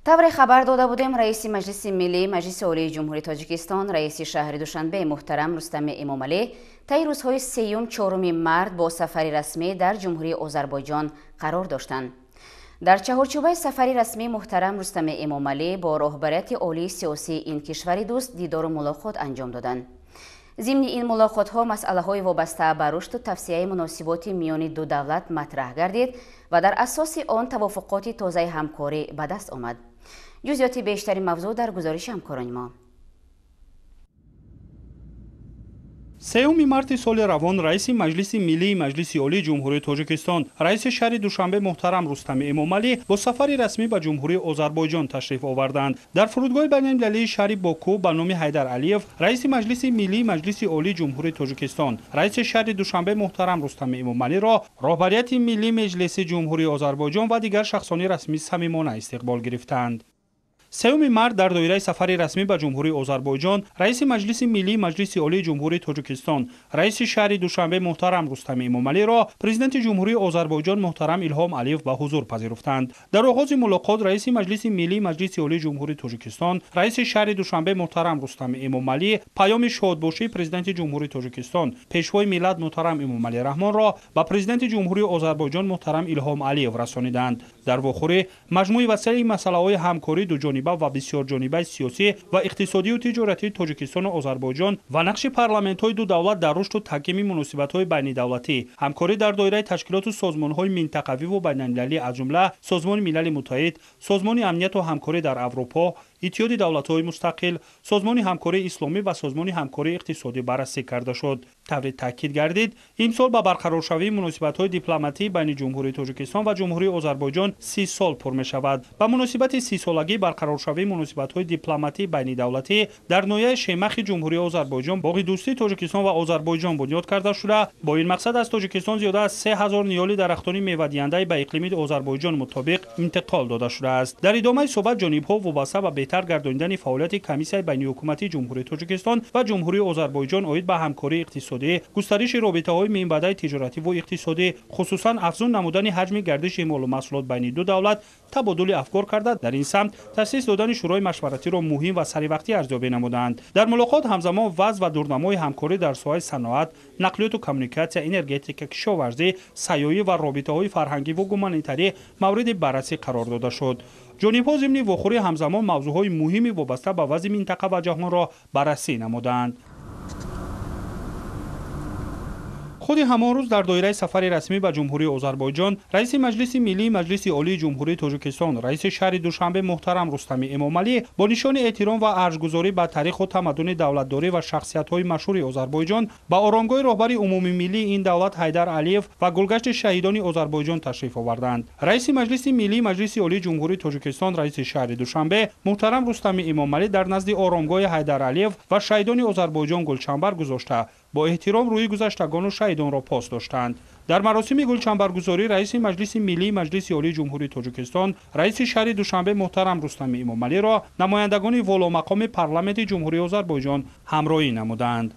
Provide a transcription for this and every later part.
тавре хабар дода будем, раиси маҷлиси миллии маҷлиси олии ҷумҳурии тоҷикистон, раиси шаҳри душанбе муҳтарам Рустами Эмомалӣ таи рӯзҳои 3-4 март бо сафари расмӣ дар ҷумҳурии Озарбойҷон қарор доштанд. дар чаҳорчӯбаи сафари расмии муҳтарам Рустами Эмомалӣ бо роҳбарияти олии сиёсии ин кишвари дӯст дидору мулоқот анҷом доданд. зимни ин мулоқотҳо масъалаҳои вобаста ба рушду тавсияи муносиботи миёни ду давлат матраҳ гардид ва дар асоси он тавофуқоти тозаи ҳамкорӣ ба даст омад. ҷузъиёти бештари мавзӯъ дар гузориши ҳамкорони мо. 3 марти соли равон раиси маҷлиси миллии маҷлиси олии ҷумҳурии тоҷикистон, раиси шаҳри душанбе муҳтарам Рустами Эмомалӣ бо сафари расмӣ ба ҷумҳурии Озарбойҷон ташриф оварданд. дар фурудгоҳи байналмилалии шаҳри Боку ба номи Ҳайдар Алиев, раиси маҷлиси миллии маҷлиси олии ҷумҳурии тоҷикистон, раиси шаҳри душанбе муҳтарам Рустами Эмомалиро роҳбарияти миллии маҷлиси ҷумҳурии Озарбойҷон ва дигар шахсони расмӣ самимона истиқбол гирифтанд. 3 март дар доираи сафари расмӣ ба ҷумҳурии Озарбойҷон, раиси маҷлиси миллии маҷлиси олии ҷумҳурии тоҷикистон, раиси шаҳри душанбе муҳтарам Рустами Эмомалиро президенти ҷумҳурии Озарбойҷон муҳтарам Илҳом Алиев ба ҳузур пазируфтанд. дар оғози мулоқот раиси маҷлиси миллии маҷлиси олии ҷумҳурии тоҷикистон, раиси шаҳри душанбе муҳтарам Рустами Эмомалӣ паёми шодбошии президенти ҷумҳурии тоҷикистон, пешвои миллат муҳтарам Эмомалӣ Раҳмонро ба президенти ҷумҳурии Озарбойҷон муҳтарам Илҳом Алиев расониданд. дар вохӯрӣ маҷмӯи васеъи масъалаҳои ҳамкорӣ дуҷониб ва бисёрҷонибаи сиёсӣ ва иқтисодию тиҷоратии Тоҷикистону Озарбойҷон ва нақши парламентҳои ду давлат дар рушду таҳкими муносибатҳои байнидавлатӣ, ҳамкорӣ дар доираи ташкилоту созмонҳои минтақавиву байналмилалӣ, аз ҷумла Созмони Милали Муттаҳид, Созмони амнияту ҳамкорӣ дар Аврупо, иттиҳоди давлатҳои мустақил, Созмони ҳамкории исломӣ ва Созмони ҳамкории иқтисодӣ баррасӣ карда шуд. тавре таъкид гардид, имсол ба барқароршавии муносибатҳои дипломатии байни ҷумҳурии Тоҷикистон ва ҷумҳурии Озарбойҷон 30 сол пур мешавад. ба муносибати 30-солагии барқароршавии муносибатҳои дипломатии байнидавлатӣ дар ноҳияи шемахи ҷумҳурии Озарбойҷон боғи дӯстии Тоҷикистон ва Озарбойҷон бунёд карда шуда, бо ин мақсад аз Тоҷикистон зиёда аз 3000 ниёли дарахтони мевадиҳандаи ба иқлими Озарбойҷон мутобиқ интиқол дода шудааст. дар идомаи суҳбат ҷонибҳо вобаста ба беҳтар гардонидани фаъолияти комиссияи байниҳукуматии ҷумҳурии Тоҷикистон ва ҷумҳурии Озарбойҷон оид ба ҳамкории иқтисодӣ, густариши робитаҳои минбаъдаи тиҷоративу иқтисодӣ, хусусан афзун намудани ҳаҷми гардиши молу маҳсулот байни ду давлат табодули афкор карда, дар ин самт таъсис додани шӯрои машваратиро муҳим ва саривақтӣ арзёбӣ намуданд. дар мулоқот ҳамзамон вазъ ва дурнамои ҳамкорӣ дар соҳаи саноат, нақлиёту коммуникатсия, энергетика, кишоварзӣ, сайёҳӣ ва робитаҳои фарҳангиву гуманитарӣ мавриди баррасӣ қарор дода шуд. ҷонибҳо зимни вохӯрӣ ҳамзамон мавзӯъҳои муҳими вобаста ба вазъи минтақа ва ҷаҳонро баррасӣ намуданд. худи ҳамон рӯз дар доираи сафари расмӣ ба ҷумҳурии Озарбойҷон, раиси маҷлиси миллии маҷлиси олии ҷумҳурии Тоҷикистон, раиси шаҳри душанбе муҳтарам Рустами Эмомалӣ бо нишони эҳтиром ва аршгузорӣ ба таъриху тамаддуни давлатдорӣ ва шахсиятҳои машҳури Озарбойҷон ба оромгоҳи роҳбари умумии миллии ин давлат Ҳайдар Алиев ва гулгашти шаҳидони Озарбойҷон ташриф оварданд. раиси маҷлиси миллии маҷлиси олии ҷумҳурии Тоҷикистон, раиси шаҳри душанбе муҳтарам Рустами Эмомалӣ дар назди оромгоҳи Ҳайдар Алиев ва шаҳидони Озарбойҷон гулчанбар гузошта, бо эҳтиром рӯи гузаштагону шаҳидонро пос доштанд. дар маросими гулчанбаргузорӣ раиси маҷлиси миллии маҷлиси олии ҷумҳурии Тоҷикистон, раиси шаҳри душанбе муҳтарам Рустами Эмомалиро намояндагони воломақоми парламенти ҷумҳурии Озарбойҷон ҳамроҳӣ намуданд.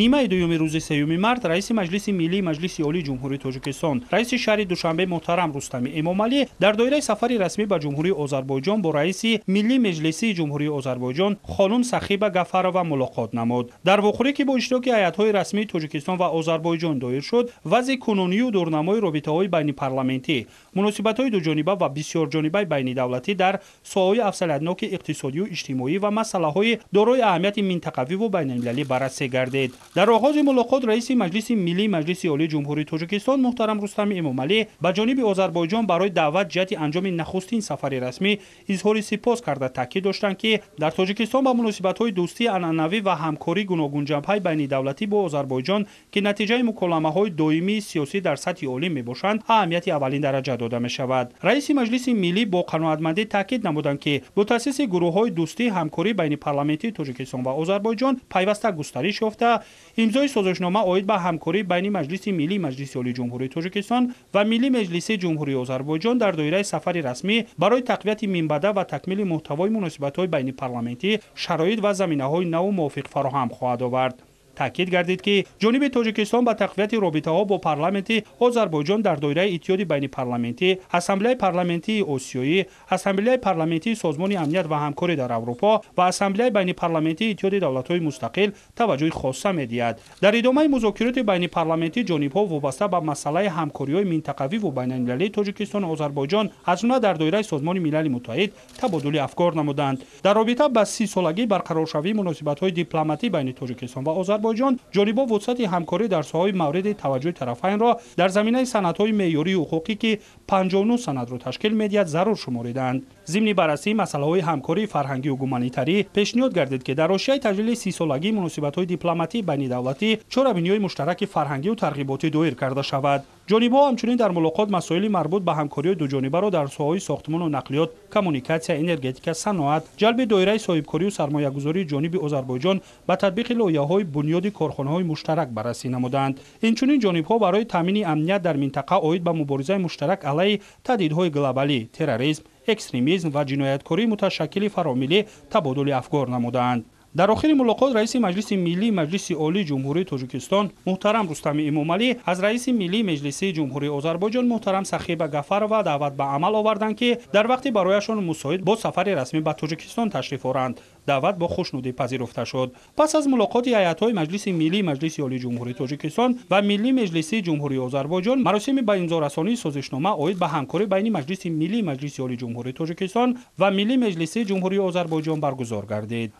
нимаи дуюми рӯзи 3 март раиси маҷлиси миллии маҷлиси олии ҷумҳурии Тоҷикистон, раиси шаҳри душанбе муҳтарам Рустами Эмомалӣ дар доираи сафари расмӣ ба ҷумҳурии Озарбойҷон бо раиси миллии маҷлисии ҷумҳурии Озарбойҷон хонум Сахиба Гафарова мулоқот намуд. дар вохӯрӣ ки бо иштироки ҳайатҳои расмии Тоҷикистон ва Озарбойҷон доир шуд, вазъи кунунию дурнамои робитаҳои байнипарламентӣ, муносибатҳои дуҷониба ва бисёрҷонибаи байнидавлатӣ дар соҳаҳои афзалиятноки иқтисодию иҷтимоӣ ва масъалаҳои дорои аҳамияти минтақавиву байналмилалӣ баррасӣ гардид. дар оғози мулоқот раиси маҷлиси миллии маҷлиси олии ҷумҳурии Тоҷикистон муҳтарам Рустами Эмомалӣ ба ҷониби Озарбойҷон барои даъват ҷиҳати анҷоми нахустин сафари расмӣ изҳори сипос карда таъкид доштанд ки дар Тоҷикистон ба муносибатҳои дӯстии анъанавӣ ва ҳамкорӣ гуногунҷабҳаи байнидавлатӣ бо Озарбойҷон ки натиҷаи муколамаҳои доимии сиёсӣ дар сатҳи олӣ мебошанд, аҳамияти аввалин дараҷа дода мешавад. раиси маҷлиси миллӣ бо қаноатмандӣ таъкид намуданд ки бо таъсиси гурӯҳҳои дӯстии ҳамкорӣ байни парламентии Тоҷикистон ва Озарбойҷон пайваста густариш ёфта امضای سازشنامه اوید به همکاری بین مجلس ملی مجلس عالی جمهوری تاجیکستان و ملی مجلس جمهوری آذربایجان در دایره سفر رسمی برای تقویت منبع و تکمیل محتوای مناسبت‌های بین پارلمانتی شرایط و زمینه‌های نو موافق فراهم خواهد آورد. تاکید گردید که جانب تاجیکستان با تقویت رابطه‌ها با پارلمانت آذربایجان در دایره اتحاد بین پارلمانتی، اسامبله پارلمانتی آسیایی، اسامبله پارلمانتی سازمان امنیت و همکاری در اروپا و اسامبله بین پارلمانتی اتحاد دولت‌های مستقل توجه خاصه می‌دهد. در ادامه مذاکرات بین پارلمانتی جانب‌ها وابسته به مسئله همکاری‌های منطقوی و بین‌المللی تاجیکستان و آذربایجان از جمله در دایره سازمان ملل متحد تبادل افکار نمودند. در رابطه با 30 سالگی برقرار شوی مناسبت‌های دیپلماتی بین تاجیکستان و آذربایجان جانب‌ها وسعت همکاری در ساحه‌های مورد توجه طرفین را در زمینه سندهای معیاری حقوقی که 59 سند را تشکیل می‌دهد ضرور شمردند. ضمن بررسی مسائل همکاری فرهنگی و گومانیتاری پیشنهاد گردید که در حاشیه تجلیل 30 سالگی مناسبت‌های دیپلماتی بین دولتی 4 اوینیوی مشترک فرهنگی و ترغیباتی دایر کرده شود. جانب‌ها همچنین در ملاقات مسائل مربوط به همکاری دو جانبه را در ساحه‌های ساختمان و نقلیات، کمونیکاسیا، انرژتیک، صنعت، جلب دایره صاحبکاری و سرمایه‌گذاری جانب آذربایجان به تطبیق لایحه‌های بنیاد کارخانه‌های مشترک بررسی نمودند. اینچنین جانب‌ها برای تامین امنیت در منطقه اوید به مبارزه مشترک علیه تهدیدهای گلوبالی، تروریسم، اکستریمیسم و جنایتکاری متشکل فراملی تبادل افکار نمودند. در آخر ملاقات رئیس مجلس ملی مجلس عالی جمهوری تاجیکستان محترم رستم امامعلی از رئیس ملی مجلس جمهوری آذربایجان محترم سخیب غفرova دعوت به عمل آوردند که در وقت برایشان مساعد با سفر رسمی به تاجیکستان تشریف آورند. دعوت با خوشنودی پذیرفته شد. پس از ملاقات هیئت‌های مجلس ملی مجلس عالی جمهوری تاجیکستان و ملی مجلس جمهوری آذربایجان مراسم به امضارسانی سازشنامه اوید به همکاری بین مجلس ملی مجلس عالی جمهوری تاجیکستان و ملی مجلس جمهوری آذربایجان برگزار گردید.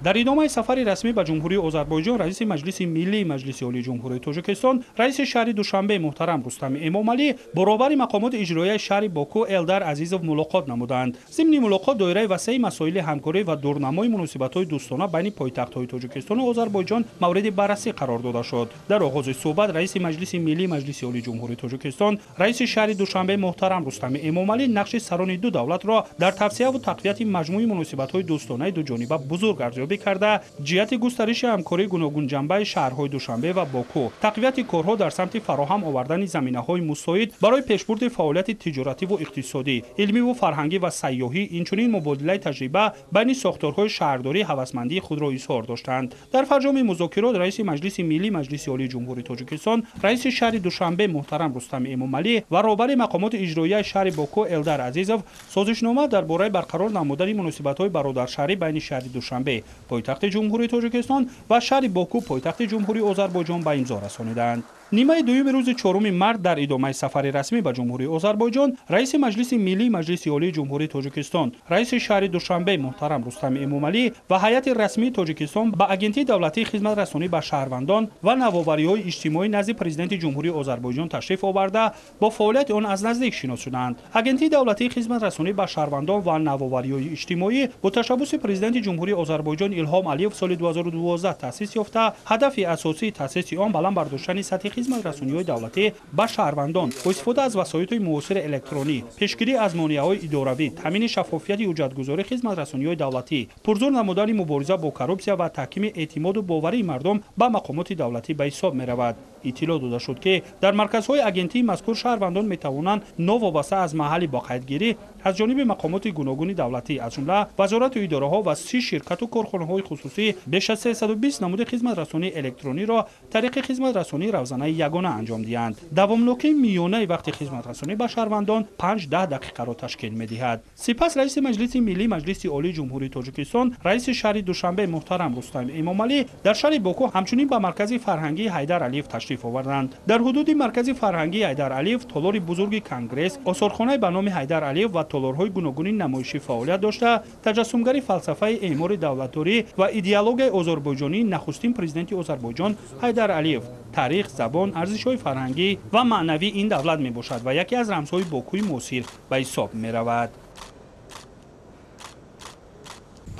در ادامه سفر رسمی به جمهوری آذربایجان رئیس مجلس ملی مجلس عالی جمهوری تاجیکستان رئیس شهر دوشنبه محترم رستم امامعلی با رهبر مقامات اجرایی شهر باکو الدار عزیزوف ملاقات نمودند. ضمن ملاقات دایره وسیع مسائل همکاری و دورنمای مناسبت‌های دوستانه بین پایتخت‌های تاجیکستان و آذربایجان مورد بررسی قرار داده شد. در آغاز صحبت رئیس مجلس ملی مجلس عالی جمهوری تاجیکستان رئیس شهر دوشنبه محترم رستم امامعلی نقش سران دو دولت را در توسعه و تقویت مجموعه مناسبت‌های دوستانه دو جانبه بزرگ ارزیابی کرده جهت گسترش همکاری گوناگون جنبه شهرهای دوشنبه و باکو، تقویت کارها در سمت فراهم آوردن زمینه‌های مساعد برای پیشبرد فعالیت تجارتی و اقتصادی، علمی و فرهنگی و سیاحی، اینچنین مبادله تجربه بین ساختارهای شهرداری هوسمندی خود را اظهار داشتند. در فرجام مذاکرات رئیس مجلس ملی مجلس عالی جمهوری تاجیکستان رئیس شهر دوشنبه محترم رستم امامعلی و رهبر مقامات اجرایی شهر باکو الدار عزیزوف سازشنامه درباره برقرار نمودن مناسبت‌های برادرشهری بین شهر دوشنبه پایتخت جمهوری تاجیکستان و شهر باکو پایتخت جمهوری آذربایجان به امضا رسانیدند. نیمه دوم روز 4 مارس در ادامه سفر رسمی به جمهوری آذربایجان رئیس مجلس ملی مجلس عالی جمهوری تاجیکستان رئیس شهر دوشنبه محترم رستم امامعلی و هیئت رسمی تاجیکستان به اگنتی دولتی خدمت رسانی به شهروندان و نوآوری‌های اجتماعی نزد پرزیدنت جمهوری آذربایجان تشریف آورده با فعالیت آن از نزدیک شناس شدند. اگنتی دولتی خدمت رسانی به شهروندان و نوآوری‌های اجتماعی با تشبث پرزیدنت جمهوری آذربایجان الهام علیف سال 2012 تأسیس یافته، هدف اساسی تأسیس آن بلند برداشتن سطح خدمت رسانی‌های دولتی به شهروندان با استفاده از وسایل معاصر الکترونی، پیشگیری از مانع‌های اداروی، تامین شفافیت حجت‌گذاری خدمت رسانی‌های دولتی، پرزور نمودن مبارزه با کروپسیا و تحکیم اعتماد و باوری مردم به مقامات دولتی به حساب می‌رود. اطلاع داده شد که در مرکزهای اگنتی مذکور شهروندان می‌توانند نوابسته از محل باقیمتگیری از جانب مقامات گوناگون دولتی از جمله وزارت و اداره‌ها و 30 شرکت و کارخانه‌های خصوصی بیش از 320 نمود خدمت رسانی الکترونی را طریق خدمت رسانی روزانه یگانه انجام دهند. دواملوکی میانه وقت خدمت رسانی به شهروندان 5-10 دقیقه را تشکیل می‌دهد. سپس رئیس مجلس ملی مجلس عالی جمهوری تاجیکستان رئیس شهر دوشنبه محترم رستم امامعلی در شهر باکو همچنین به مرکز فرهنگی حیدر علیف تشریف آوردند. در حدود مرکز فرهنگی حیدر علیف تالار بزرگ کنگرس، آثارخانه به نام حیدر علیف و تالارهای گوناگون نمایشی فعالیت داشته تجسمگری فلسفه اعمار دولت‌داری و ایدئولوژی آذربایجانی نخستین پرزیدنت آذربایجان حیدر علیف، تاریخ، زبان، ارزش‌های فرهنگی و معنوی این دولت میباشد و یکی از رمزهای باکوی معاصر به حساب می‌رود.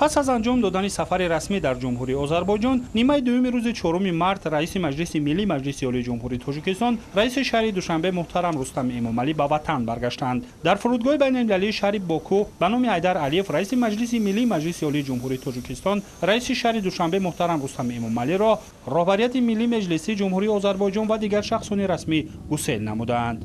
پس از انجام دادن سفر رسمی در جمهوری آذربایجان، نیمه دوم روز 4 مارت رئیس مجلس ملی مجلس عالی جمهوری تاجیکستان رئیس شهر دوشنبه محترم رستم امامعلی به وطن برگشتند. در فرودگاه بین‌المللی شهر باکو به نام حیدر علیف رئیس مجلس ملی مجلس عالی جمهوری تاجیکستان رئیس شهر دوشنبه محترم رستم امامعلی را رهبریت ملی مجلس جمهوری آذربایجان و دیگر شخصان رسمی گسیل نمودند.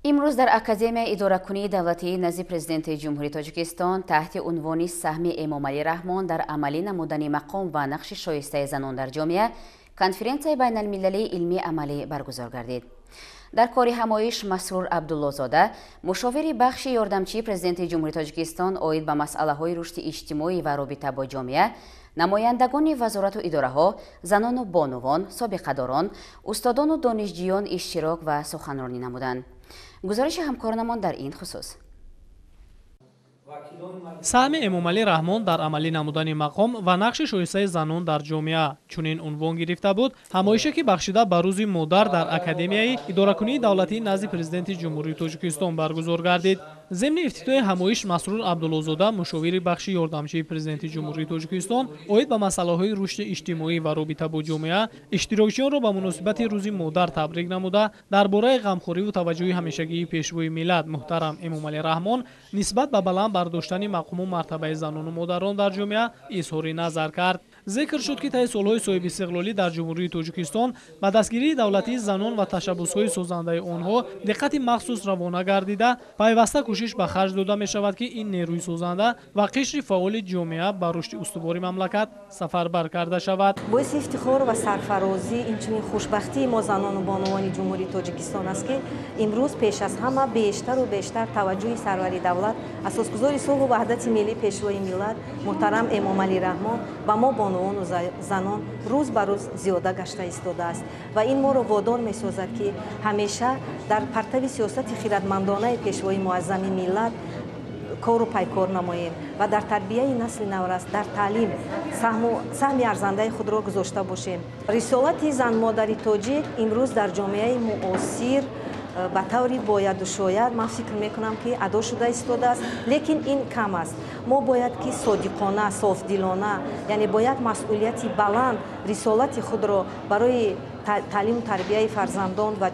امروز در اکادمی اداره‌کنی دولتی نزد پرزیدنت جمهوری تاجیکستان تحت عنوان سهم امامعلی رحمان در عملی نمودن مقام و نقش شایسته زنان در جامعه کنفرانسی بین المللی علمی عملی برگزار گردید. در کار همایش مسرور عبدالله‌زاده مشاور بخش یاردمچی پرزیدنت جمهوری تاجیکستان اوید به مسئله‌های رشد اجتماعی و رابطه با جامعه، نمایندگان وزارت و اداره‌ها، زنان و بانوان، سابقه‌داران، استادان و دانشجویان اشتراک و سخنرانی نمودند. گزارش همکارانمان در این خصوص. سهم امامعلی رحمان در عملی نمودن مقام و نقش شایسته زنان در جامعه چنین عنوان گرفته بود همایشی که بخشیده به روز مادر در اکادمیای اداره‌کنی دولتی نزد پرزیدنت جمهوری تاجیکستان برگزار گردید. ضمن افتتاح همایش مسرور عبدالله‌زاده مشاور بخش یاردمچی پرزیدنت جمهوری تاجیکستان اوید به مسائل رشد اجتماعی و رابطه با جامعه اشتراکچیان را به مناسبت روز مادر تبریک نموده درباره غمخوری و توجه همیشگی پیشروی ملت محترم امامعلی رحمان نسبت به بلند برداشتن مقام و مرتبه زنان و مادران در جامعه اظهار نظر کرد. ذکر شد که طی سالهای صاحب استقلالی در جمهوری تاجیکستان به دستگیری دولتی زنان و تشبس‌های سازنده آنها دقت مخصوص روانه گردیده پیوسته کوشش به خرج داده می شود که این نیروی سازنده و قشر فعال جامعه به رشد استوار مملکت سفربر کرده شود. باعث افتخار و سرفرازی اینچنین خوشبختی ما زنان و بانوان جمهوری تاجیکستان است که امروز پیش از همه بیشتر و بیشتر توجه سرور دولت اساسگذار صلح و وحدت ملی پیشروی ملت محترم امامعلی رحمان به ما بانوان و زنان روز به روز زیاده گشته ایستاده است و این ما را وادار می سازد که همیشه در پرتو سیاست خیرتمندانه پیشروی معظم ملت کار و پیکار نماییم و در تربیه نسل نورست در تعلیم سهم ارزنده خود را گذاشته باشیم. رسالت زن مادری تاجیک امروز در جامعه معاصر به طوری باید و شاید من فکر میکنم که ادا شده ایستاده است، لیکن این کم است. ما باید که صادقانه، صافدلانه، یعنی باید مسئولیتی بلند رسالت خود را برای تعلیم و تربیه فرزندان و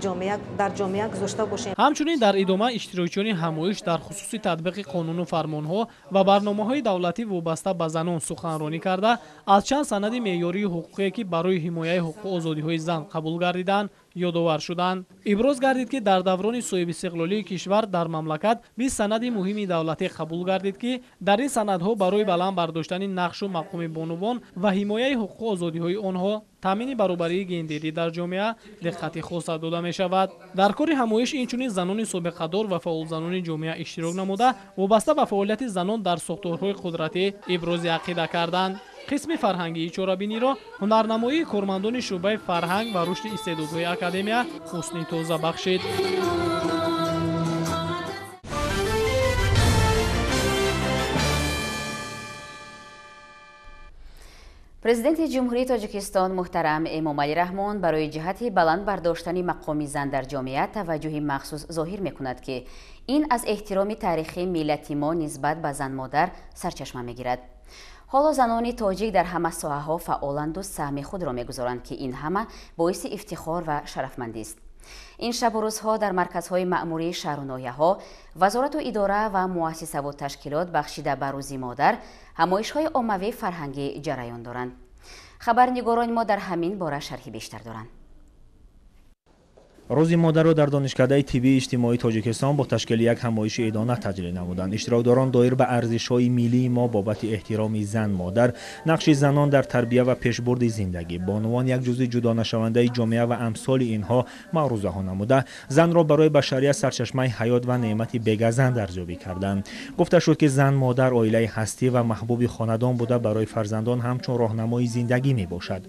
در جامعه گذاشته باشیم. همچنین در ادامه اشتراکیان همایش در خصوص تطبیق قانون و فرمانها و برنامه‌های دولتی وابسته به زنان سخنرانی کرده از چند سند معیاری حقوقی که برای حمایت حقوق و آزادی‌های زن قبول گردیدند یادآور شدند. ابراز گردید که در دوران صاحب استقلالی کشور در مملکت 20 سند مهم دولتی قبول گردید که در این سندها برای بلند برداشتن نقش و مقام بانوان و حمایت حقوق و آزادی‌های آنها تامین برابری گندری در جامعه دقت خاص داده می شود. در کار همایش اینچنین زنان سابقه‌دار و فعال زنان جامعه اشتراک نموده وابسته به فعالیت زنان در ساختارهای قدرتی ابراز عقیده کردند. قسم فرهنگی چاره‌بینی را هنرنمایی کارمندان شعبه فرهنگ و رشد استعدادهای اکادمی حسنی تازه بخشید. پرزیدنت جمهوری تاجیکستان محترم امامعلی رحمان برای جهت بلند برداشتن مقام زن در جامعه توجه مخصوص ظاهر می‌کند که این از احترام تاریخی ملت ما نسبت به زن مادر سرچشمه می‌گیرد. حالا زنان تاجیک در همه ساحه‌ها فعالند و سهم خود را می‌گذارند که این همه باعث افتخار و شرفمندی است. این شب و روزها در مرکزهای مأموری شهر و ناحیه‌ها وزارت و اداره و مؤسسه و تشکیلات بخشیده به روز مادر همایش‌های عمومی فرهنگی جریان دارند. خبرنگاران ما در همین باره شرحی بیشتر دارند. روز مادر را در دانشکده طبی اجتماعی تاجیکستان با تشکیل یک همایش عیدانه تجلی نمودند. اشتراکداران دایر به ارزش‌های ملی ما بابت احترام زن مادر، نقش زنان در تربیت و پیشبرد زندگی، بانوان یک جزء جدا نشونده جامعه و امثال اینها معروضه‌ها نموده، زن را برای بشریت سرچشمه حیات و نعمت بی‌گزند ارزیابی کردند. گفته شد که زن مادر عائله هستی و محبوب خاندان بوده برای فرزندان همچون راهنمای زندگی میباشد.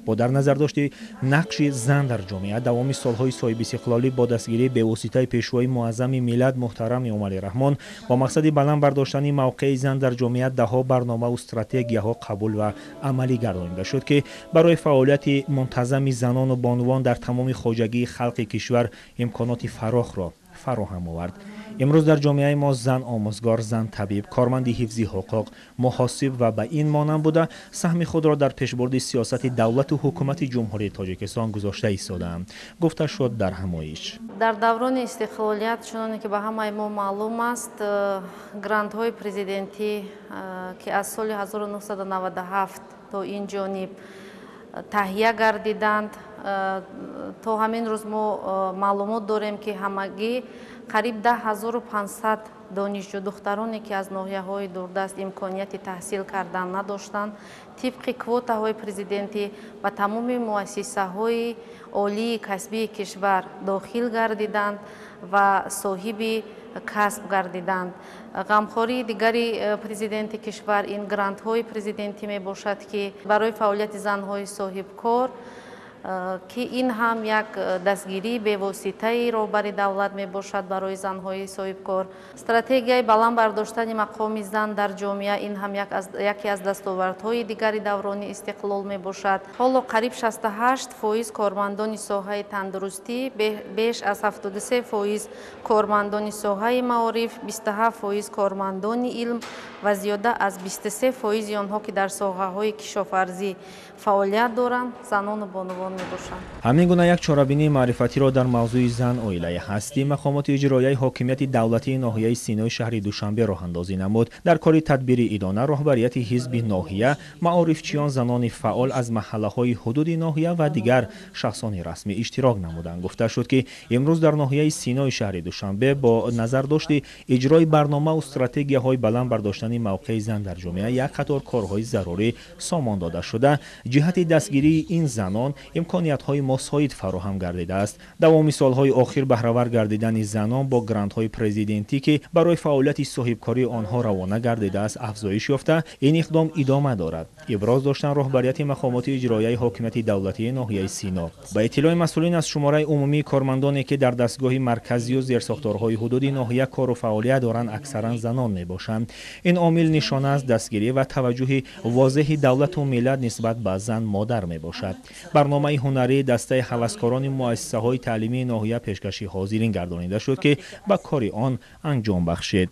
با در نظر داشت نقش زن در جامعه دوام سالهای صاحب استقلالی با دستگیری به واسطه پیشوای معظم ملت محترم امومالی رحمان با مقصد بلند برداشتن موقع زن در جامعه دهها برنامه و استراتژی‌ها قبول و عملی گردانیده شد که برای فعالیت منتظم زنان و بانوان در تمام خواجگی خلق کشور امکانات فراخ را فراهم آورد. امروز در جامعه ما زن آموزگار، زن طبیب، کارمند حفظی حقوق، محاسب و به این مانند بوده سهم خود را در پیشبرد سیاست دولت و حکومت جمهوری تاجیکستان گذاشته ایستادند. گفته شد در همایش در دوران استقلالیت چنانکه که به همه ما معلوم است گرانت‌های پرزیدنتی که از سال 1997 تا این جانب تهیه گردیدند تا همین روز ما معلومات داریم که همگی قریب 10500 دانشجو دخترانی که از ناحیه‌های دوردست امکانیت تحصیل کردن نداشتند طبق کوتاهای پرزیدنتی و تمام مؤسسه‌های عالی کسبی کشور داخل گردیدند و صاحب کسب گردیدند. غمخواری دیگری پرزیدنت کشور این گرانت‌های پرزیدنتی می باشد که برای فعالیت زن‌های صاحب کار که این هم یک دستگیری به واسطه روبری دولت می باشد برای زن‌های صاحب کار. استراتژی بلند برداشتن مقام زن در جامعه این هم یکی از دستاوردهای دیگری دوران استقلال می باشد. حالا قریب 68% کارمندان ساحه تندرستی، بیش از 73% کارمندان ساحه معارف، 27% کارمندان علم و زیاده از 23% آنها که در ساحه‌های کشاورزی فعالیت دارند زنان و بانوان میباشند. همین گونه یک چاره‌بینی معرفتی را در موضوع زن عائله هستی مقامات اجرایی حاکمیت دولتی ناحیه سینای شهر دوشنبه راه اندازی نمود. در کار تدبیر ادانه رهبریت حزب ناحیه، معارفچیان، زنان فعال از محله‌های حدود ناحیه و دیگر شخصان رسمی اشتراک نمودند. گفته شد که امروز در ناحیه سینای شهر دوشنبه با نظر داشت اجرای برنامه و استراتژی‌های بلند برداشتن موقع زن در جامعه یک قطار کارهای ضروری سامان داده شده جهت دستگیری این زنان امکانیت‌های مساعد فراهم گردیده است. دوامی سال‌های اخیر بهره‌ور گردیدن زنان با گرانت‌های پرزیدنتی که برای فعالیت صاحبکاری آنها روانه گردیده است افزایش یافته این اقدام ادامه دارد. ابراز داشتن رهبریت مقامات اجرایی حاکمیت دولتی ناحیه سینا با اطلاع مسئولین از شماره عمومی کارمندانی که در دستگاه مرکزی و زیرساختارهای حدود ناحیه کار و فعالیت دارند اکثرا زنان میباشند. این عامل نشانه از دستگیری و توجه واضح دولت و ملت نسبت به زن مادر می باشد. برنامه هنری دسته هوسکاران مؤسسه های تعلیمی ناحیه پیشکشی حاضرین گردانیده شد که به کار آن انجام بخشید.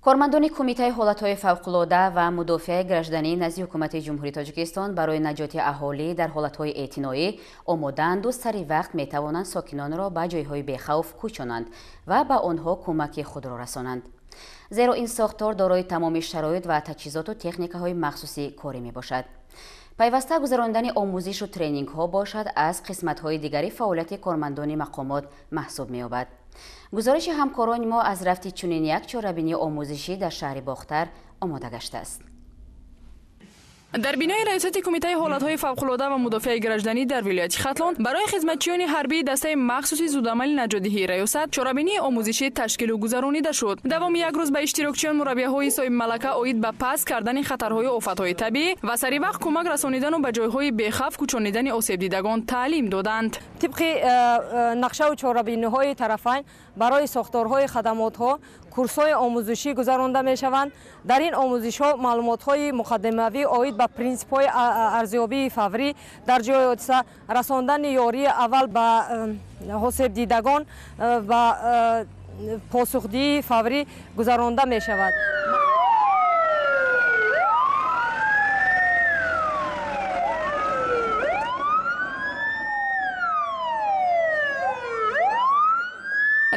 کارمندان کمیته حالتهای فوق‌العاده و مدافع گردشدنی نزد حکومت جمهوری تاجیکستان برای نجات اهالی در حالتهای اعتنایی آماده‌اند و سریع وقت می‌توانند ساکنان را به جایهای بی‌خوف کوچانند و به آنها کمک خود را رسانند. زیرا این ساختار دارای تمام شرایط و تجهیزات و تکنیک‌های مخصوصی کاری می‌باشد. پیوسته گذراندن آموزش و ترینینگ ها باشد از قسمت های دیگری فعالیت کارمندان مقامات محسوب می‌یابد. گزارش همکاران ما از رفت چنین یک چاره‌بینی آموزشی در شهر باختر آماده گشته است. در بینای رئیست کمیته حالتهای فوق‌العاده و مدافع گردشدنی در ولایت ختلان برای خدمتچیان حربی دسته مخصوصی زودعمل نجادی ریاست چاره‌بینی آموزشی تشکیل و گذرانیده شد. دوام یک روز به اشتراکچیان مربیهای صاحب ملکه اوید به پس کردن خطرهای آفت‌های طبیعی و سریع وقت کمک رسانیدن و به جایهای بی‌خوف کوچانیدن آسیب دیدگان تعلیم دادند. طبق نقشه و چاره‌بینی‌های طرفین برای ساختارهای خدمات‌ها کورس‌های آموزشی گذرانده می‌شوند. در این آموزش‌ها معلومات‌های مقدمه‌ای آید به پرینسیپ‌های ارزیابی فوری در جای حادثه، رساندن یاری اول به آسیب دیدگان و پاسخدهی فوری گذرانده می‌شود.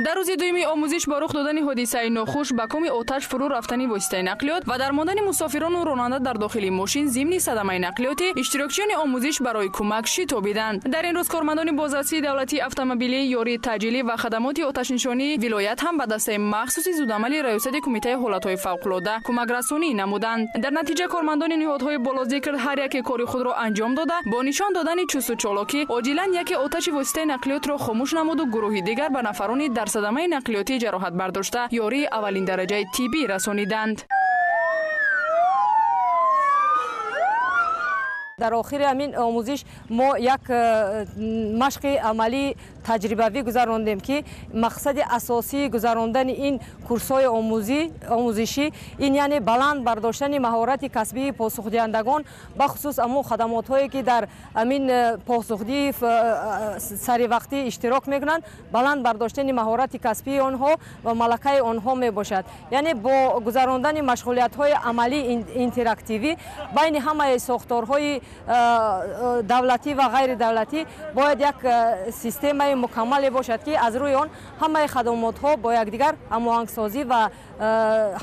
در روز دوم آموزش با رخ دادن حادثه ناخوش به کام آتش فرو رفتن واسطه نقلیات و درماندن مسافران و راننده در داخل ماشین ضمن صدمه نقلیاتی اشتراکچیان آموزش برای کمک شتابیدند. در این روز کارمندان بازرسی دولتی اتومبیلی، یاری تجهیزی و خدمات آتش نشانی ولایت هم به دسته مخصوصی زودعمل ریاست کمیته حالتهای فوق‌العاده کمک رسانی نمودند. در نتیجه کارمندان نهادهای بالاذکر هر یک کار خود را انجام داده با نشان دادن چست و چالاکی عاجلا یک آتش واسطه نقلیات را خاموش نمود و گروهی دیگر به نفرانی در صدمه نقلیاتی جراحت برداشته یاری اولین درجه طبی رسانیدند. در آخر همین آموزش ما یک مشق عملی تجربوی گذراندیم که مقصد اساسی گذراندن این کورس‌های آموزشی این یعنی بلند برداشتن مهارت کسبی پاسخ‌دهندگان به خصوص امو خدمات‌هایی که در همین پاسخدهی سری وقتی اشتراک میکنند بلند برداشتن مهارت کسبی آنها و ملکه آنها میباشد. یعنی با گذراندن مشغولیت‌های عملی اینتراکتیوی بین همه ساختارهای دولتی و غیر دولتی باید یک سیستم مکمل باشد که از روی آن همه خدمات ها با یکدیگر هماهنگسازی و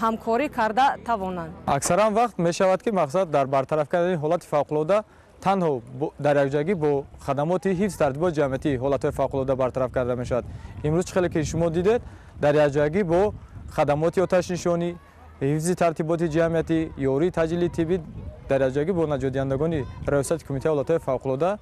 همکاری کرده توانند. اکثرا وقت می شود که مقصد در برطرف کردن حالت فوق‌العاده تنها در یکجایی با خدمات حفظ ترتیبات جمعیتی حالت فوق‌العاده برطرف کرده می شود. امروز خیلی که شما دیدید در یکجایی با خدمات آتش نشانی، حفظ ترتیبات جمعیتی، یاری تجلیل طبی در یکجایی با نژادیندگان ریاست کمیته حالات فوق‌العاده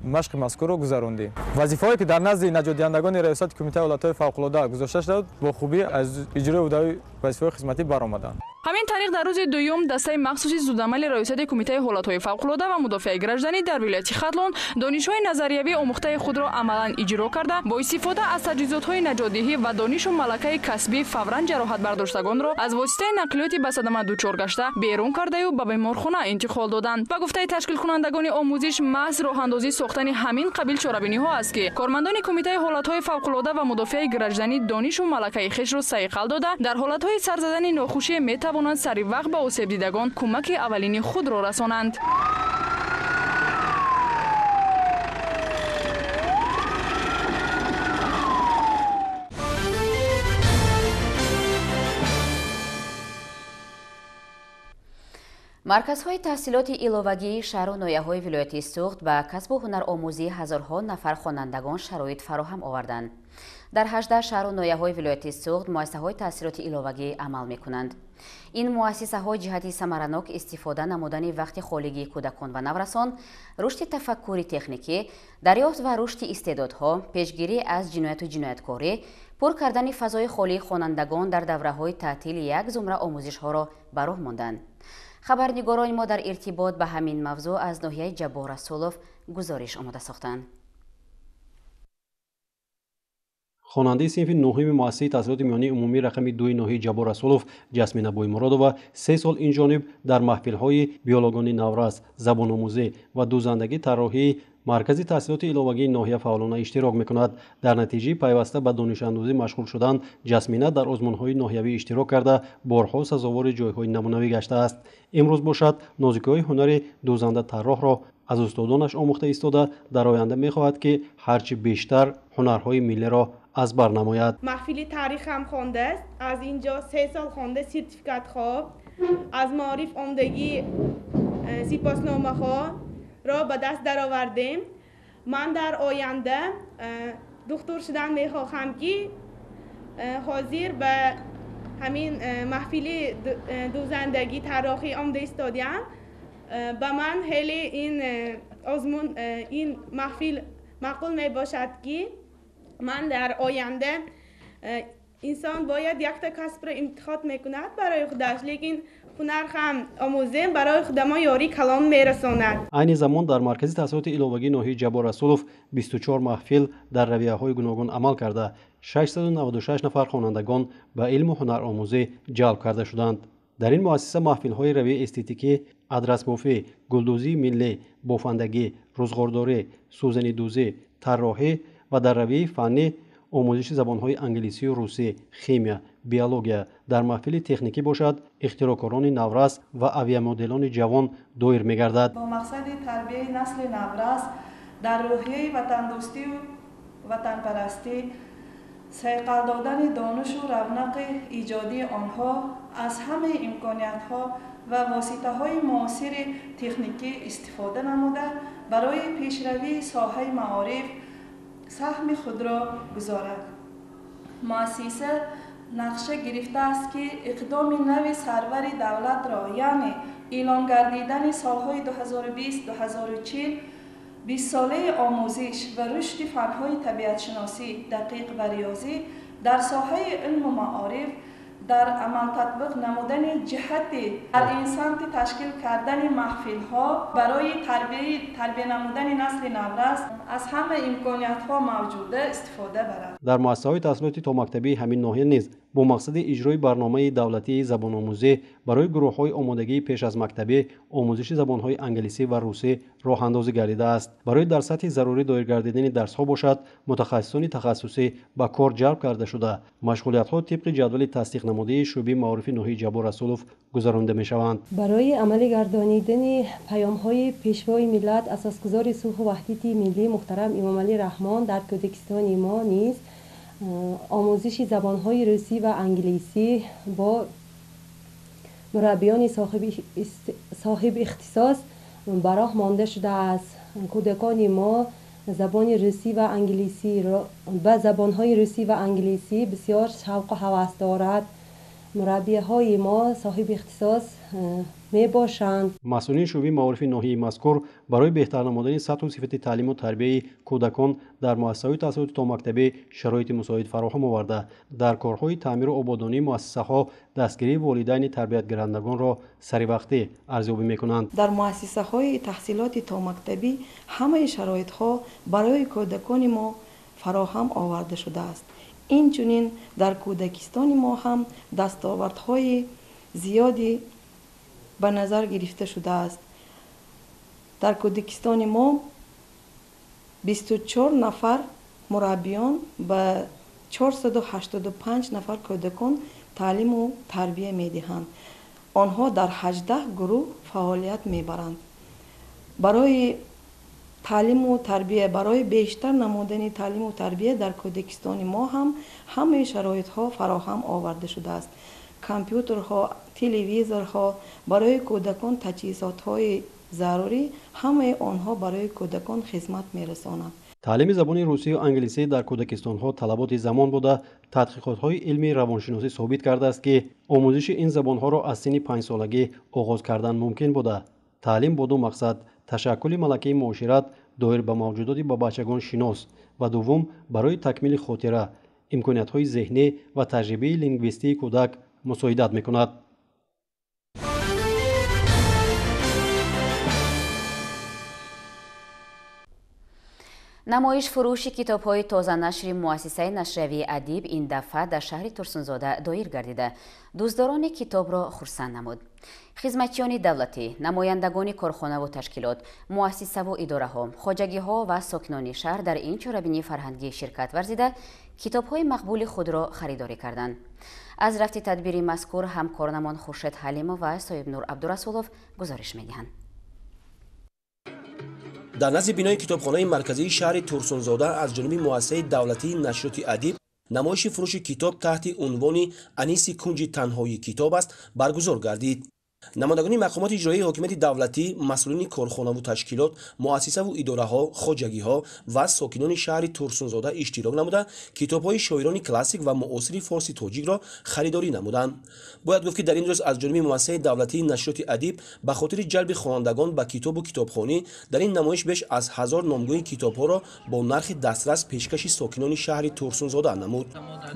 مشق مذکور را گذراندیم. وظیفه‌ای که در نزد نژادیندگان ریاست کمیته حالات فوق‌العاده گذاشته شد با خوبی از اجرای وظیفه‌های خدمتی برآمدند. همین طریق در روز دوم دسته مخصوصی زودعمل ریاست کمیته حالت‌های فوق‌العاده و مدافع گردنی در ولایت خطلان دانش‌های نظریوی آموخته خود را عملاً اجرا کرده با استفاده از تجهیزات‌های نجادی و دانش و ملکه کسبی فوراً جراحت برداشتگان را از واسطه نقلیاتی به صدمه دچار گشته بیرون کرده و به بیمارخانه انتقال دادند. و گفته تشکیل کنندگان آموزش محض راه‌اندازی ساختن همین قبیل چاره‌بینی‌ها است که کارمندان کمیته حالت‌های فوق‌العاده و مدافع گردنی دانش و ملکه خویش را صیقل داده در حالت‌های سرزدن ناخوشی توانند سری وقت به آسیب دیدگان کمک اولینی خود را رسانند. مرکزهای تحصیلات ایلوگی شهر و ناحیه‌های ولایت سوخت به کسب و هنر آموزی هزارها نفر خوانندگان شرایط فراهم آوردند. در 18 شهر و ناحیه‌های ولایت سوخت مؤسسه‌های تحصیلات ایلوگی عمل می‌کنند. این مؤسسه‌ها جهت ثمرناک استفاده نمودن وقت خالگی کودکان و نورسان، رشد تفکر تکنیکی، دریافت و رشد استعدادها، پیشگیری از جنایت و جنایتکاری، پر کردن فضای خالی خوانندگان در دوره‌های تعطیل یک زمره آموزش‌ها را به راه ماندند. خبرنگاران ما در ارتباط به همین موضوع از ناحیه جبار رسولوف گزارش آماده ساختند. خواننده صنف نهم مؤسسه تحصیلات میانی عمومی رقم 2 ناحیه جبار رسولوف جسمین بویمرادова 3 سال این جانب در محفل‌های بیولوژی نورس، زبان آموزی و دوزندگی طراحی مرکز تحصیلات ایلوگی ناحیه فعالانه اشتراک می‌کند. در نتیجه پیوسته به دانش اندوزی مشغول شدن جسمینه در آزمون‌های ناحیوی اشتراک کرده بارها سزاوار جای‌های نمونوی گشته است. امروز باشد نازکی‌های هنر دوزنده طراح را از استادانش آموخته ایستاده در آینده می‌خواهد که هرچی بیشتر هنرهای ملی را از بر نماید. محفل تاریخ هم خوانده است. از اینجا 3 سال خوانده سرتیفیکات خواب از معارف آمدگی سپاسنامه ها را به دست درآوردیم. من در آینده دکتر شدن میخواهم که حاضر به همین محفل دوزندگی طراحی آمده ایستادیم. به من خیلی این محفل معقول می باشد که من در آینده انسان باید یک تا کسب را انتخاب میکند برای خودش، لیکن هنر هم آموزیم برای خودمان یاری کلان میرساند. عین زمان در مرکز تحصیلات ایلوگی ناحیه جبار رسولوف 24 محفل در رویه‌های گوناگون عمل کرده 696 نفر خوانندگان به علم و هنر آموزی جلب کرده شدند. در این مؤسسه محفل‌های روی استتیکی، ادرس‌بافی، گلدوزی ملی، بافندگی، روزگارداری، سوزنی دوزی، طراحی و در روی فنی آموزش زبان‌های انگلیسی و روسی، شیمیا، بیولوژی در محفل تکنیکی باشد اختراعکاران نورس و آویامدلان جوان دایر می‌گردد. با مقصد تربیت نسل نورس در روحیه وطندوستی و وطنپرستی، صیقل دادن دانش و رونق ایجادی آنها از همه امکانیت‌ها و واسطه‌های معاصر تکنیکی استفاده نموده برای پیشروی ساحه معارف سهم خود را گذارد. مؤسسه نقشه گرفته است که اقدام نو سرور دولت را یعنی اعلان گردیدن سالهای 2020-2040 20 ساله آموزش و رشد فنهای طبیعت شناسی دقیق و ریاضی در ساحه علم و معارف در عمل تطبیق نمودن جهت هر انسان تشکیل کردن محفل ها برای تربیت نمودن نسل نورس از همه امکانیت ها موجوده استفاده برد. در مؤسسه‌های تحصیلاتی تا مکتبی همین ناحیه نیز با مقصد اجرای برنامه دولتی زبان آموزی برای گروه‌های آمادگی پیش از مکتبی آموزش زبان‌های انگلیسی و روسی راه اندازی گردیده است. برای در سطح ضروری دایر گردیدن درس‌ها باشد متخصصان تخصصی به کار جلب کرده شده مشغولیت‌ها طبق جدول تصدیق نموده شعبه معارف نوحی جبار رسولوف گذرانده می‌شوند. برای عملی گردانیدن پیام‌های پیشوای ملت اساسگزار صلح و وحدت ملی محترم امام علی رحمان در کودکستان ما نیز آموزش زبان‌های روسی و انگلیسی با مربیان صاحب اختصاص براه مانده شده است. کودکان ما زبان روسی و انگلیسی را به زبان‌های روسی و انگلیسی بسیار شوق و هوس دارد. مربی‌های ما صاحب اختصاص می باشند. مسئولین شعبه معارف ناحیه مذکور برای بهتر نمودن سطح و صفت تعلیم و تربیت کودکان در مؤسسه‌های تحصیلاتی تا مکتبی شرایط مساعد فراهم آورده در کارهای تعمیر و آبادانی مؤسسه‌ها دستگیری والدین تربیت گرندگان را سریع ارزیابی می‌کنند. در مؤسسه‌های تحصیلاتی تا مکتبی همه شرایط‌ها برای کودکان ما فراهم آورده شده است. اینچنین در کودکستان ما هم دستاوردهای زیادی به نظر گرفته شده است. در کودکستان ما 24 نفر مربیان به 485 نفر کودکان تعلیم و تربیت می‌دهند. آنها در 18 گروه فعالیت می‌برند. برای تعلیم و تربیت برای بیشتر نمودن تعلیم و تربیت در کودکستان ما هم همه شرایط‌ها فراهم آورده شده است. کامپیوترها، تلویزورها برای کودکان تجهیزات‌های ضروری همه آنها برای کودکان خدمت می‌رسانند. تعلیم زبان روسی و انگلیسی در کودکستان‌ها طلبات زمان بوده تحقیقات‌های علمی روانشناسی ثابت کرده است که آموزش این زبان‌ها را از سن 5 سالگی آغاز کردن ممکن بوده. تعلیم با دو مقصد تشکل ملکه معاشرت دایر به موجودات با بچگان شناس و دوم برای تکمیل خاطره امکانیت‌های ذهنی و تجربه لینگویستی کودک مساعدت می‌کند. نمایش فروش کتاب‌های تازه نشر مؤسسه نشریه ادیب این دفعه در شهر ترسونزاده دایر گردیده دوستداران کتاب را خرسند نمود. خدمتیان دولتی، نمایندگان کارخانه و تشکیلات، مؤسسه و اداره‌ها، خواجگی‌ها و ساکنان شهر در این چهاربینی فرهنگی شرکت ورزیده کتاب‌های مقبول خود را خریداری کردند. از رفت تدبیر مذکور همکارانمان خورشید حلیمو و صاحب نور عبدالرسولوف گزارش می‌دهند. در نزد بینای کتابخانه مرکزی شهر ترسونزاده از جانب مؤسسه دولتی نشریات ادیب نمایش فروش کتاب تحت عنوان انیس کنج تنهایی کتاب است برگزار گردید. نمایندگان مقامات اجرایی حکومت دولتی، مسئولین کارخانه و تشکیلات، مؤسسه و اداره‌ها، خواجگی‌ها و ساکنان شهر ترسونزاده اشتراک نموده کتاب‌های شاعران کلاسیک و معاصر فارسی تاجیک را خریداری نمودند. باید گفت که در این روز از جانب مؤسسه دولتی نشریات ادیب به خاطر جلب خوانندگان به کتاب و کتابخانه در این نمایش بیش از 1000 نامگوی کتاب‌ها را با نرخ دسترس پیشکش ساکنان شهر ترسونزاده نمود.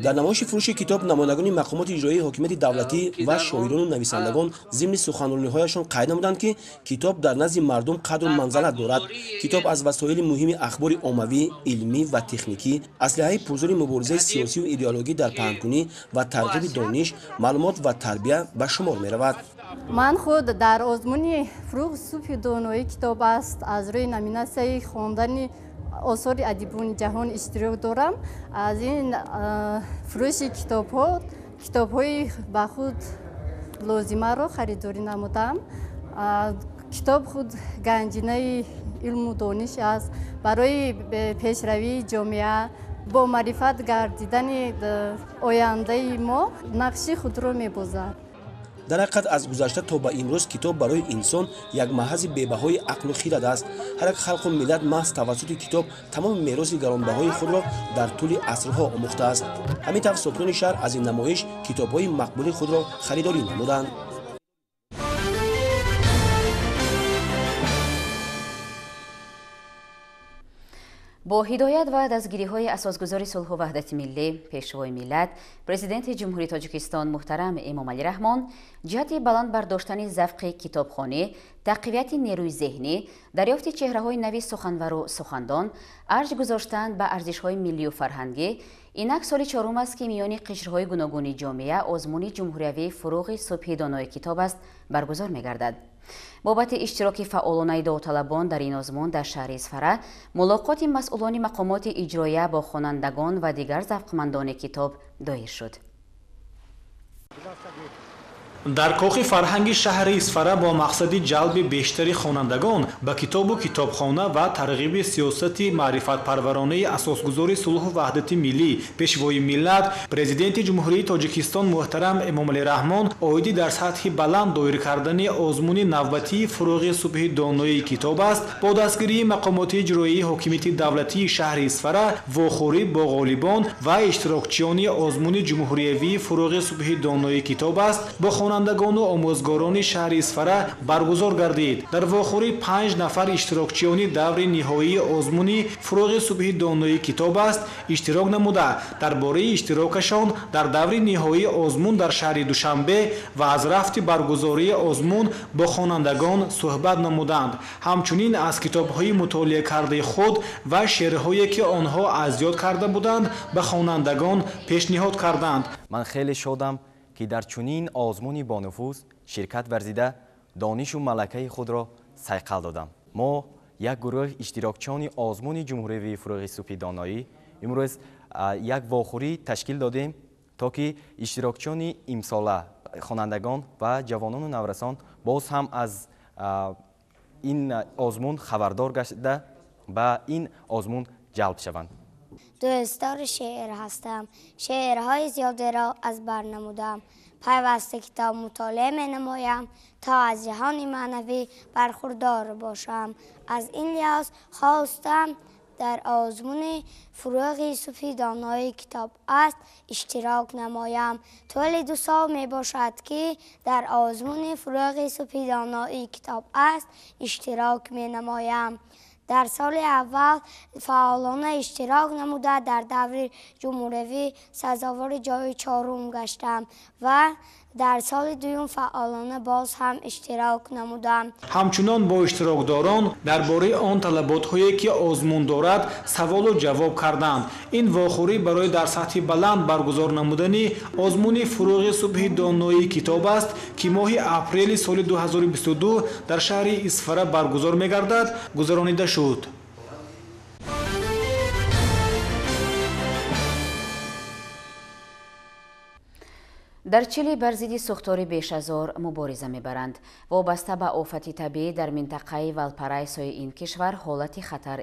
در نمایش فروش کتاب نمایندگان مقامات اجرایی حکومت دولتی و شاعران و نویسندگان ضمن سخنرانی‌هایشان قید نمودند که کتاب در نزد مردم قدر و منزلت دارد. کتاب از وسایل مهم اخبار عمومی، علمی و تکنیکی، اسلحه پرزور مبارزه سیاسی و ایدئولوژی در پهن‌کنی و ترغیب دانش، معلومات و تربیت به شمار می‌رود. من خود در آزمون فروغ صوفی دانایی کتاب است از روی نامیناسیون خواندن آثار ادیبان جهان اشتراک دارم. از این فروش کتاب‌های به خود لازمه را خریداری نمودم. کتاب خود گنجینه علم و دانش است. برای پیشروی جامعه با معرفت گردیدن آینده ما نقش خود را می‌بازد. در حقیقت از گذشته تا به امروز کتاب برای انسان یک محض بی‌بهای عقل و خرد است. هر یک خلق و ملت محض توسط کتاب تمام میراث گرانبهای خود را در طول عصرها آموخته است. همین طور ساکنان شهر از این نمایش کتاب‌های مقبول خود را خریداری نمودند. бо ҳидоят ва дастгириҳои асосгузори сулҳу ваҳдати миллӣ пешвои миллат президенти ҷумҳурии тоҷикистон муҳтарам Эмомалӣ Раҳмон ҷиҳати баланд бардоштани завқи китобхонӣ, тақвияти нерӯи зеҳнӣ, дарёфти чеҳраҳои нави суханвару сухандон, арҷ гузоштан ба арзишҳои миллию фарҳангӣ, инак соли чорум аст ки миёни қишрҳои гуногуни ҷомеа озмуни ҷумҳуриявии фурӯғи субҳи донои китоб аст баргузор мегардад. бобати иштироки фаъолонаи довталабон дар ин озмун дар шаҳри Исфара, мулоқоти масъулони мақомоти иҷроия бо хонандагон ва дигар завқмандони китоб доир шуд. дар кохи фарҳанги шаҳри Исфара бо мақсади ҷалби бештари хонандагон ба китобу китобхона ва тарғиби сиёсати маърифатпарваронаи асосгузори сулҳу ваҳдати миллӣ пешвои миллат президенти ҷумҳурии тоҷикистон муҳтарам Эмомалӣ Раҳмон оиди дар сатҳи баланд доир кардани озмуни навбатии фурӯғи субҳи доноии китоб аст, бо дастгирии мақомоти иҷроии ҳокимияти давлатии шаҳри Исфара вохӯрӣ бо ғолибон ва иштирокчиёни озмуни ҷумҳуриявии фурӯғи субҳи доноии китоб аст бо хонандагону омӯзгорони шаҳри Исфара баргузор гардид. дар вохӯрӣ 5 нафар иштирокчиёни даври ниҳоии озмуни фурӯғи субҳи доноии китоб аст иштирок намуда дар бораи иштирокашон дар даври ниҳоии озмун дар шаҳри Душанбе ва аз рафти баргузории озмун бо хонандагон суҳбат намуданд. ҳамчунин аз китобҳои мутолиакардаи худ ва шеърҳое ки онҳо аз ёд карда буданд ба хонандагон пешниҳод карданд. ман хеле шодам ки дар чунин озмуни бонуфуз ширкат варзида донишу малакаи худро сайқал додам. мо як гурӯҳ иштирокчиёни озмуни ҷумҳуриявии фурӯғи субҳи доноӣ имрӯз як вохӯрӣ ташкил додем, то ки иштирокчиёни имсола хонандагон ва ҷавонону наврасон боз ҳам аз ин озмун хабардор гашта ба ин озмун ҷалб шаванд. دوستدار شعر هستم. شعرهای زیاده را از بر نمودم. پیوسته کتاب مطالعه می نمایم تا از جهان معنوی برخوردار باشم. از این لحاظ خواستم در آزمون فروغ صوفی دانای کتاب است اشتراک نمایم. طول 2 سال می باشد که در آزمون فروغ صوفی دانای کتاب است اشتراک می نمایم. در سال اول فعالانه اشتراک نموده در دور جمهوری سزاوار جای 4 گشتم و در سال دوم فعالانه باز هم اشتراک نمودم. ҳамчунон бо иштирокдорон дар бораи он талаботҳое ки озмун дорад саволу ҷавоб карданд. ин вохӯрӣ барои дар сатҳи баланд баргузор намудани озмуни фурӯғи субҳи доноии китоб аст ки моҳи апрели соли 2022 дар шаҳри Исфара баргузор мегардад гузаронида шуд. дар Чили бар зидди сӯхтори бешазор мубориза мебаранд. вобаста ба офати табиӣ дар минтақаи Валпарайсои ин кишвар ҳолати хатар